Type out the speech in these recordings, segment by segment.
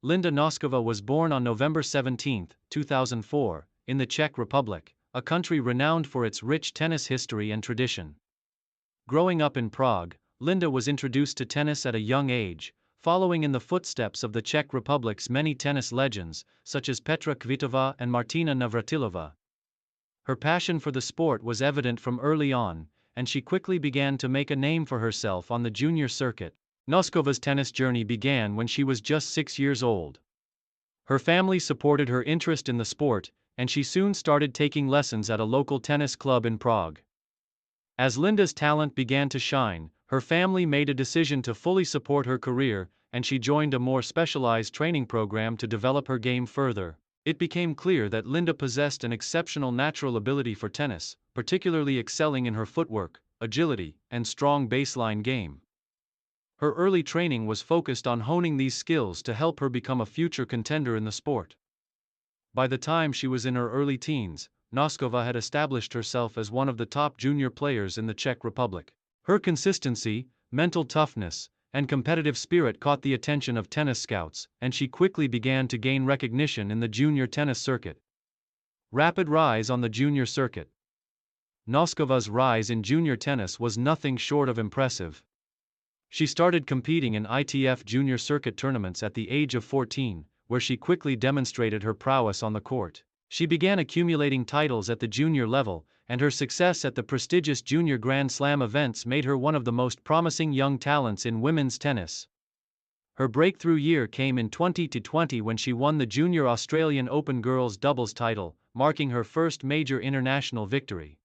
Linda Nosková was born on November 17, 2004, in the Czech Republic, a country renowned for its rich tennis history and tradition. Growing up in Prague, Linda was introduced to tennis at a young age, following in the footsteps of the Czech Republic's many tennis legends, such as Petra Kvitová and Martina Navratilova. Her passion for the sport was evident from early on, and she quickly began to make a name for herself on the junior circuit. Noskova's tennis journey began when she was just 6 years old. Her family supported her interest in the sport, and she soon started taking lessons at a local tennis club in Prague. As Linda's talent began to shine, her family made a decision to fully support her career, and she joined a more specialized training program to develop her game further. It became clear that Linda possessed an exceptional natural ability for tennis, particularly excelling in her footwork, agility, and strong baseline game. Her early training was focused on honing these skills to help her become a future contender in the sport. By the time she was in her early teens, Nosková had established herself as one of the top junior players in the Czech Republic. Her consistency, mental toughness, and competitive spirit caught the attention of tennis scouts, and she quickly began to gain recognition in the junior tennis circuit. Rapid rise on the junior circuit. Nosková's rise in junior tennis was nothing short of impressive. She started competing in ITF junior circuit tournaments at the age of 14, where she quickly demonstrated her prowess on the court. She began accumulating titles at the junior level, and her success at the prestigious Junior Grand Slam events made her one of the most promising young talents in women's tennis. Her breakthrough year came in 2020 when she won the Junior Australian Open girls doubles title, marking her first major international victory.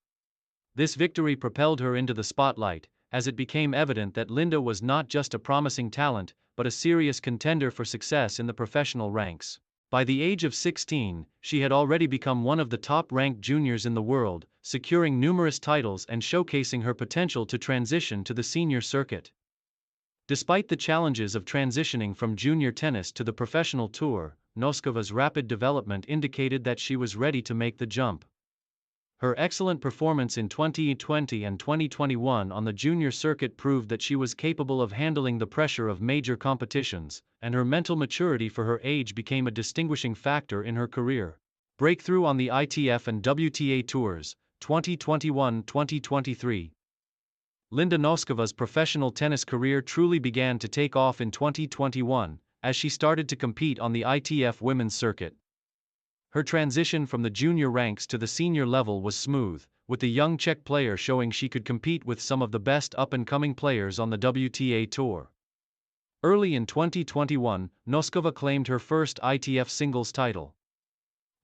This victory propelled her into the spotlight, as it became evident that Linda was not just a promising talent, but a serious contender for success in the professional ranks. By the age of 16, she had already become one of the top-ranked juniors in the world, securing numerous titles and showcasing her potential to transition to the senior circuit. Despite the challenges of transitioning from junior tennis to the professional tour, Nosková's rapid development indicated that she was ready to make the jump. Her excellent performance in 2020 and 2021 on the junior circuit proved that she was capable of handling the pressure of major competitions, and her mental maturity for her age became a distinguishing factor in her career. Breakthrough on the ITF and WTA tours, 2021-2023. Linda Nosková's professional tennis career truly began to take off in 2021, as she started to compete on the ITF women's circuit. Her transition from the junior ranks to the senior level was smooth, with the young Czech player showing she could compete with some of the best up-and-coming players on the WTA Tour. Early in 2021, Nosková claimed her first ITF singles title,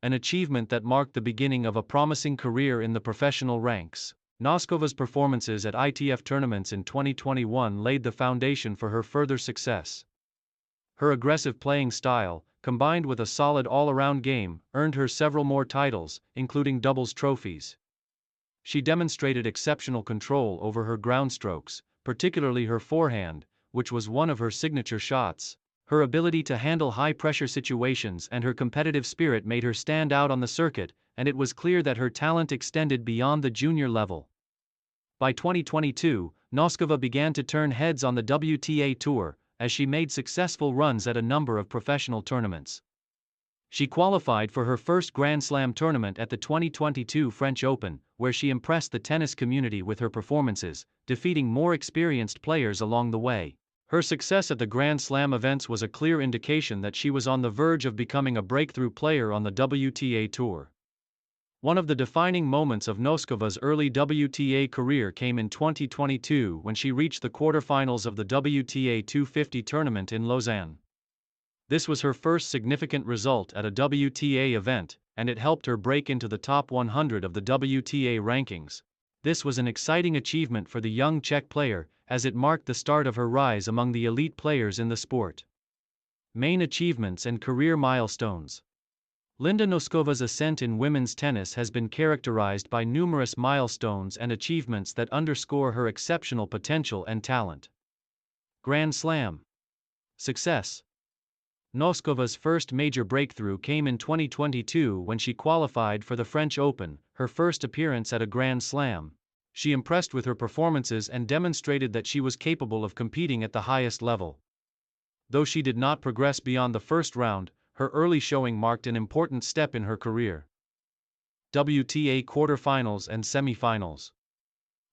an achievement that marked the beginning of a promising career in the professional ranks. Nosková's performances at ITF tournaments in 2021 laid the foundation for her further success. Her aggressive playing style, combined with a solid all-around game, earned her several more titles, including doubles trophies. She demonstrated exceptional control over her ground strokes, particularly her forehand, which was one of her signature shots. Her ability to handle high-pressure situations and her competitive spirit made her stand out on the circuit, and it was clear that her talent extended beyond the junior level. By 2022, Nosková began to turn heads on the WTA Tour, as she made successful runs at a number of professional tournaments. She qualified for her first Grand Slam tournament at the 2022 French Open, where she impressed the tennis community with her performances, defeating more experienced players along the way. Her success at the Grand Slam events was a clear indication that she was on the verge of becoming a breakthrough player on the WTA Tour. One of the defining moments of Nosková's early WTA career came in 2022 when she reached the quarterfinals of the WTA 250 tournament in Lausanne. This was her first significant result at a WTA event, and it helped her break into the top 100 of the WTA rankings. This was an exciting achievement for the young Czech player, as it marked the start of her rise among the elite players in the sport. Main achievements and career milestones. Linda Nosková's ascent in women's tennis has been characterized by numerous milestones and achievements that underscore her exceptional potential and talent. Grand Slam success. Nosková's first major breakthrough came in 2022 when she qualified for the French Open, her first appearance at a Grand Slam. She impressed with her performances and demonstrated that she was capable of competing at the highest level. Though she did not progress beyond the first round, her early showing marked an important step in her career. WTA quarterfinals and semifinals.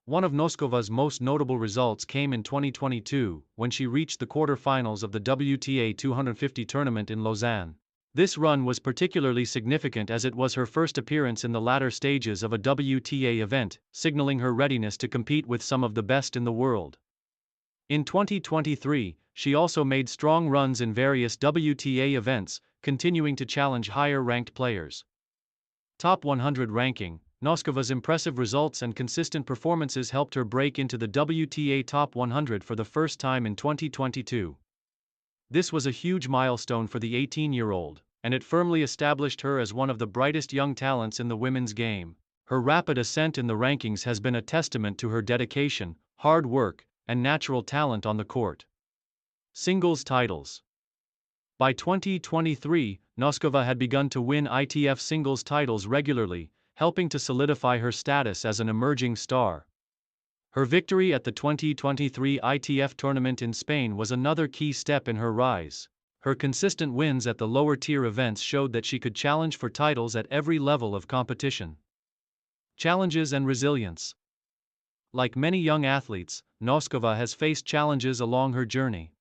One of Noskova's most notable results came in 2022, when she reached the quarterfinals of the WTA 250 tournament in Lausanne. This run was particularly significant as it was her first appearance in the latter stages of a WTA event, signaling her readiness to compete with some of the best in the world. In 2023, she also made strong runs in various WTA events, continuing to challenge higher-ranked players. Top 100 ranking. Noskova's impressive results and consistent performances helped her break into the WTA Top 100 for the first time in 2022. This was a huge milestone for the 18-year-old, and it firmly established her as one of the brightest young talents in the women's game. Her rapid ascent in the rankings has been a testament to her dedication, hard work, and natural talent on the court. Singles titles. By 2023, Noskova had begun to win ITF singles titles regularly, helping to solidify her status as an emerging star. Her victory at the 2023 ITF tournament in Spain was another key step in her rise. Her consistent wins at the lower-tier events showed that she could challenge for titles at every level of competition. Challenges and resilience. Like many young athletes, Noskova has faced challenges along her journey.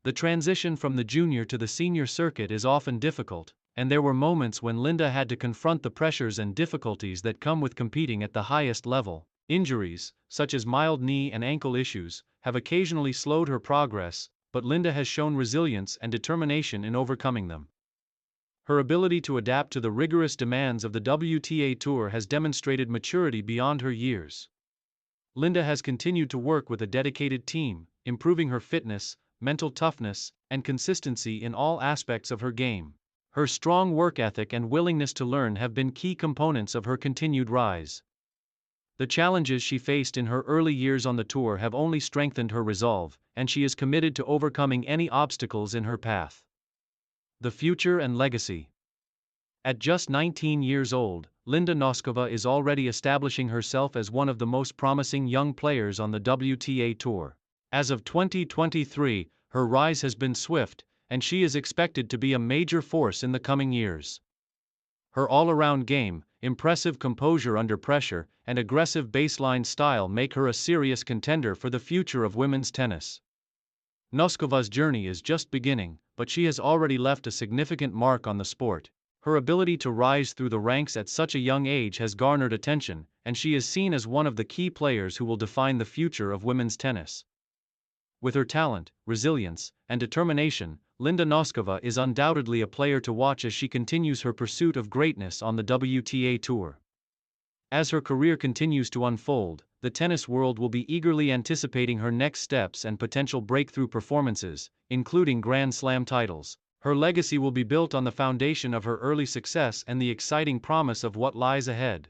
The transition from the junior to the senior circuit is often difficult, and there were moments when Linda had to confront the pressures and difficulties that come with competing at the highest level. Injuries, such as mild knee and ankle issues, have occasionally slowed her progress, but Linda has shown resilience and determination in overcoming them. Her ability to adapt to the rigorous demands of the WTA Tour has demonstrated maturity beyond her years. Linda has continued to work with a dedicated team, improving her fitness, mental toughness, and consistency in all aspects of her game. Her strong work ethic and willingness to learn have been key components of her continued rise. The challenges she faced in her early years on the tour have only strengthened her resolve, and she is committed to overcoming any obstacles in her path. The future and legacy. At just 19 years old, Linda Noskova is already establishing herself as one of the most promising young players on the WTA Tour. As of 2023, her rise has been swift, and she is expected to be a major force in the coming years. Her all-around game, impressive composure under pressure, and aggressive baseline style make her a serious contender for the future of women's tennis. Noskova's journey is just beginning, but she has already left a significant mark on the sport. Her ability to rise through the ranks at such a young age has garnered attention, and she is seen as one of the key players who will define the future of women's tennis. With her talent, resilience, and determination, Linda Noskova is undoubtedly a player to watch as she continues her pursuit of greatness on the WTA Tour. As her career continues to unfold, the tennis world will be eagerly anticipating her next steps and potential breakthrough performances, including Grand Slam titles. Her legacy will be built on the foundation of her early success and the exciting promise of what lies ahead.